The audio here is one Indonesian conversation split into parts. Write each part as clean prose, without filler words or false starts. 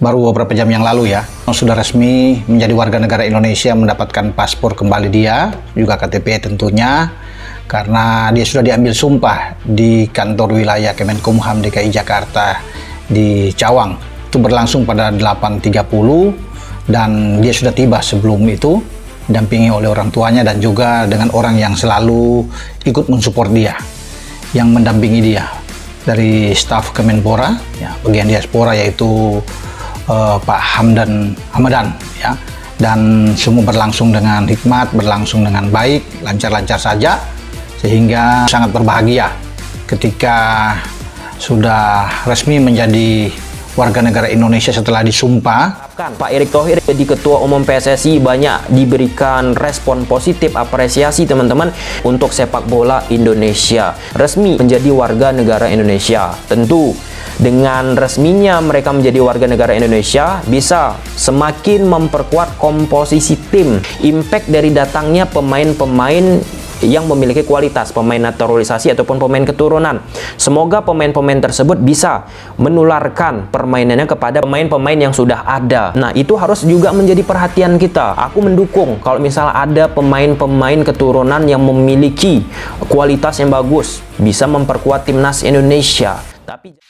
baru beberapa jam yang lalu ya, sudah resmi menjadi warga negara Indonesia, mendapatkan paspor kembali dia, juga KTP tentunya, karena dia sudah diambil sumpah di kantor wilayah Kemenkumham DKI Jakarta di Cawang. Itu berlangsung pada 8.30 dan dia sudah tiba sebelum itu, didampingi oleh orang tuanya dan juga dengan orang yang selalu ikut mensupport dia, yang mendampingi dia dari staf Kemenpora, ya, bagian diaspora, yaitu Pak Hamadan, ya, dan semua berlangsung dengan hikmat, berlangsung dengan baik, lancar-lancar saja, sehingga sangat berbahagia ketika sudah resmi menjadi warga negara Indonesia setelah disumpah. Pak Erick Thohir jadi Ketua Umum PSSI banyak diberikan respon positif, apresiasi teman-teman untuk sepak bola Indonesia. Resmi menjadi warga negara Indonesia. Tentu dengan resminya mereka menjadi warga negara Indonesia bisa semakin memperkuat komposisi tim. Impact dari datangnya pemain-pemain yang memiliki kualitas, pemain naturalisasi ataupun pemain keturunan. Semoga pemain-pemain tersebut bisa menularkan permainannya kepada pemain-pemain yang sudah ada. Nah, itu harus juga menjadi perhatian kita. Aku mendukung kalau misalnya ada pemain-pemain keturunan yang memiliki kualitas yang bagus, bisa memperkuat timnas Indonesia. Tapi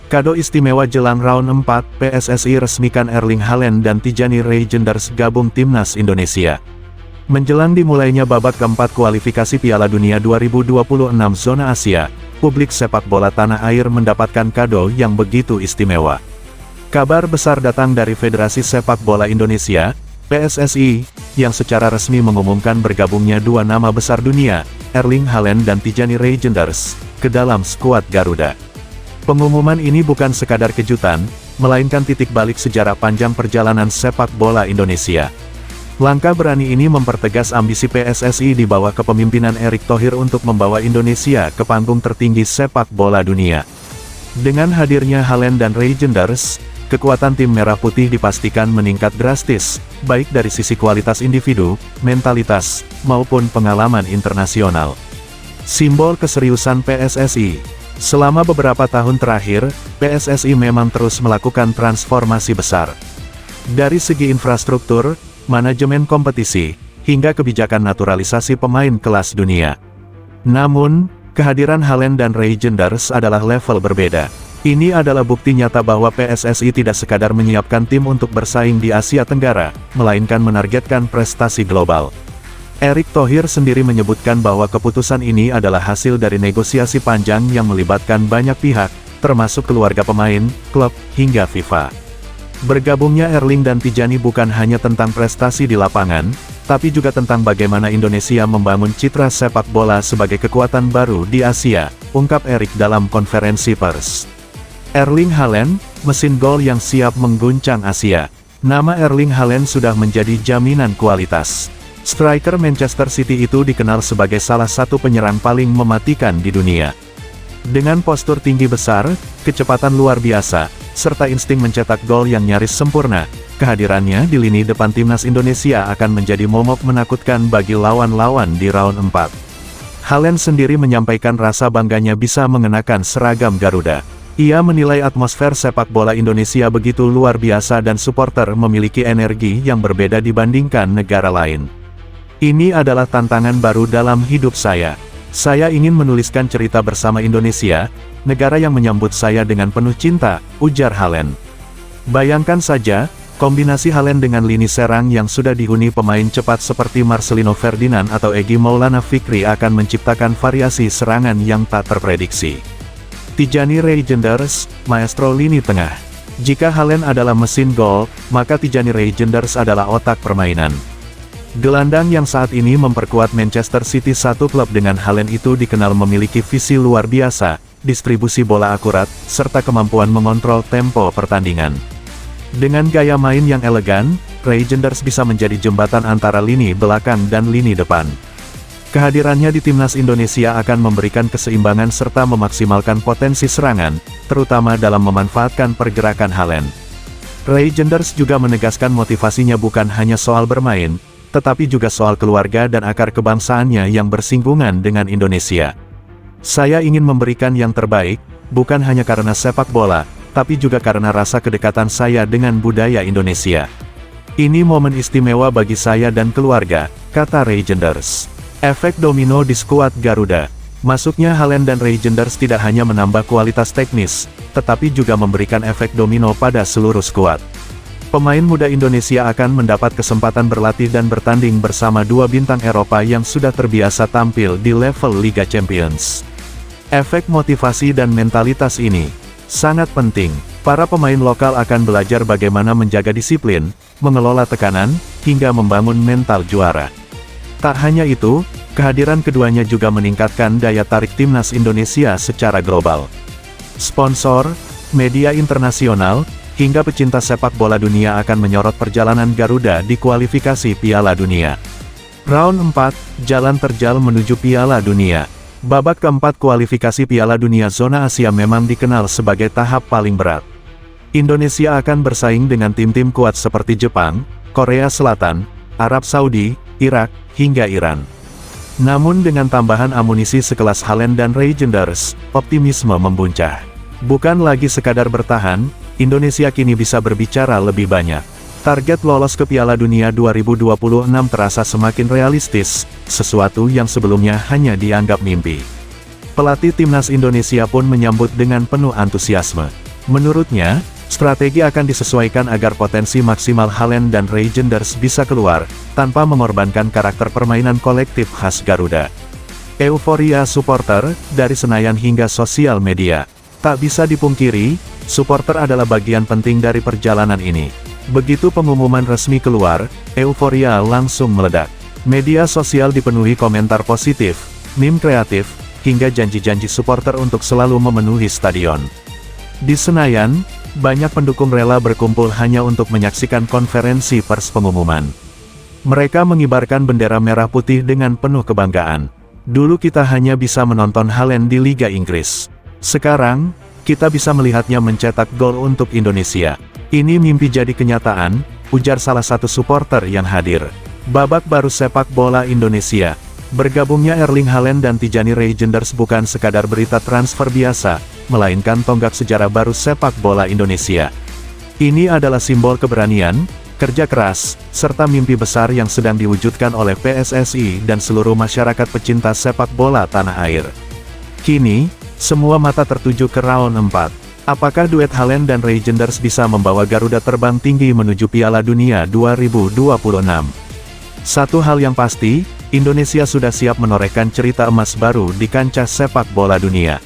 kado istimewa jelang round 4, PSSI resmikan Erling Haaland dan Tijani Reijnders gabung timnas Indonesia. Menjelang dimulainya babak keempat kualifikasi Piala Dunia 2026 zona Asia, publik sepak bola tanah air mendapatkan kado yang begitu istimewa. Kabar besar datang dari Federasi Sepak Bola Indonesia, PSSI, yang secara resmi mengumumkan bergabungnya dua nama besar dunia, Erling Haaland dan Tijani Reijnders, ke dalam skuad Garuda. Pengumuman ini bukan sekadar kejutan, melainkan titik balik sejarah panjang perjalanan sepak bola Indonesia. Langkah berani ini mempertegas ambisi PSSI di bawah kepemimpinan Erick Thohir untuk membawa Indonesia ke panggung tertinggi sepak bola dunia. Dengan hadirnya Haaland dan Reijnders, kekuatan tim Merah Putih dipastikan meningkat drastis, baik dari sisi kualitas individu, mentalitas, maupun pengalaman internasional. Simbol keseriusan PSSI. Selama beberapa tahun terakhir, PSSI memang terus melakukan transformasi besar. Dari segi infrastruktur, manajemen kompetisi, hingga kebijakan naturalisasi pemain kelas dunia. Namun, kehadiran Haaland dan Reijnders adalah level berbeda. Ini adalah bukti nyata bahwa PSSI tidak sekadar menyiapkan tim untuk bersaing di Asia Tenggara, melainkan menargetkan prestasi global. Erick Thohir sendiri menyebutkan bahwa keputusan ini adalah hasil dari negosiasi panjang yang melibatkan banyak pihak, termasuk keluarga pemain, klub, hingga FIFA. Bergabungnya Erling dan Tijani bukan hanya tentang prestasi di lapangan, tapi juga tentang bagaimana Indonesia membangun citra sepak bola sebagai kekuatan baru di Asia, ungkap Erick dalam konferensi pers. Erling Haaland, mesin gol yang siap mengguncang Asia. Nama Erling Haaland sudah menjadi jaminan kualitas. Striker Manchester City itu dikenal sebagai salah satu penyerang paling mematikan di dunia. Dengan postur tinggi besar, kecepatan luar biasa, serta insting mencetak gol yang nyaris sempurna, kehadirannya di lini depan timnas Indonesia akan menjadi momok menakutkan bagi lawan-lawan di round 4. Haaland sendiri menyampaikan rasa bangganya bisa mengenakan seragam Garuda. Ia menilai atmosfer sepak bola Indonesia begitu luar biasa dan supporter memiliki energi yang berbeda dibandingkan negara lain. Ini adalah tantangan baru dalam hidup saya. Saya ingin menuliskan cerita bersama Indonesia, negara yang menyambut saya dengan penuh cinta, ujar Haaland. Bayangkan saja, kombinasi Haaland dengan lini serang yang sudah dihuni pemain cepat seperti Marcelino Ferdinand atau Egy Maulana Fikri akan menciptakan variasi serangan yang tak terprediksi. Tijani Reijnders, maestro lini tengah. Jika Haaland adalah mesin gol, maka Tijani Reijnders adalah otak permainan. Gelandang yang saat ini memperkuat Manchester City, satu klub dengan Haaland itu dikenal memiliki visi luar biasa, distribusi bola akurat, serta kemampuan mengontrol tempo pertandingan. Dengan gaya main yang elegan, Reijnders bisa menjadi jembatan antara lini belakang dan lini depan. Kehadirannya di timnas Indonesia akan memberikan keseimbangan serta memaksimalkan potensi serangan, terutama dalam memanfaatkan pergerakan Haaland. Regenders juga menegaskan motivasinya bukan hanya soal bermain, tetapi juga soal keluarga dan akar kebangsaannya yang bersinggungan dengan Indonesia. Saya ingin memberikan yang terbaik, bukan hanya karena sepak bola, tapi juga karena rasa kedekatan saya dengan budaya Indonesia. Ini momen istimewa bagi saya dan keluarga, kata Regenders. Efek domino di skuad Garuda. Masuknya Haaland dan Regenders tidak hanya menambah kualitas teknis, tetapi juga memberikan efek domino pada seluruh skuad. Pemain muda Indonesia akan mendapat kesempatan berlatih dan bertanding bersama dua bintang Eropa yang sudah terbiasa tampil di level Liga Champions. Efek motivasi dan mentalitas ini sangat penting. Para pemain lokal akan belajar bagaimana menjaga disiplin, mengelola tekanan, hingga membangun mental juara. Tak hanya itu, kehadiran keduanya juga meningkatkan daya tarik timnas Indonesia secara global. Sponsor, media internasional, hingga pecinta sepak bola dunia akan menyorot perjalanan Garuda di kualifikasi Piala Dunia. Round 4, jalan terjal menuju Piala Dunia. Babak keempat kualifikasi Piala Dunia zona Asia memang dikenal sebagai tahap paling berat. Indonesia akan bersaing dengan tim-tim kuat seperti Jepang, Korea Selatan, Arab Saudi, Irak, hingga Iran. Namun dengan tambahan amunisi sekelas Haaland dan Regenders, optimisme membuncah. Bukan lagi sekadar bertahan, Indonesia kini bisa berbicara lebih banyak. Target lolos ke Piala Dunia 2026 terasa semakin realistis, sesuatu yang sebelumnya hanya dianggap mimpi. Pelatih timnas Indonesia pun menyambut dengan penuh antusiasme. Menurutnya, strategi akan disesuaikan agar potensi maksimal Haaland dan Regenders bisa keluar, tanpa mengorbankan karakter permainan kolektif khas Garuda. Euforia supporter, dari Senayan hingga sosial media. Tak bisa dipungkiri, supporter adalah bagian penting dari perjalanan ini. Begitu pengumuman resmi keluar, euforia langsung meledak. Media sosial dipenuhi komentar positif, meme kreatif, hingga janji-janji supporter untuk selalu memenuhi stadion. Di Senayan, banyak pendukung rela berkumpul hanya untuk menyaksikan konferensi pers pengumuman. Mereka mengibarkan bendera merah putih dengan penuh kebanggaan. Dulu kita hanya bisa menonton Haaland di Liga Inggris. Sekarang, kita bisa melihatnya mencetak gol untuk Indonesia. Ini mimpi jadi kenyataan, ujar salah satu supporter yang hadir. Babak baru sepak bola Indonesia. Bergabungnya Erling Haaland dan Tijani Regenders bukan sekadar berita transfer biasa, melainkan tonggak sejarah baru sepak bola Indonesia. Ini adalah simbol keberanian, kerja keras, serta mimpi besar yang sedang diwujudkan oleh PSSI dan seluruh masyarakat pecinta sepak bola tanah air. Kini, semua mata tertuju ke round 4. Apakah duet Haaland dan Regenders bisa membawa Garuda terbang tinggi menuju Piala Dunia 2026? Satu hal yang pasti, Indonesia sudah siap menorehkan cerita emas baru di kancah sepak bola dunia.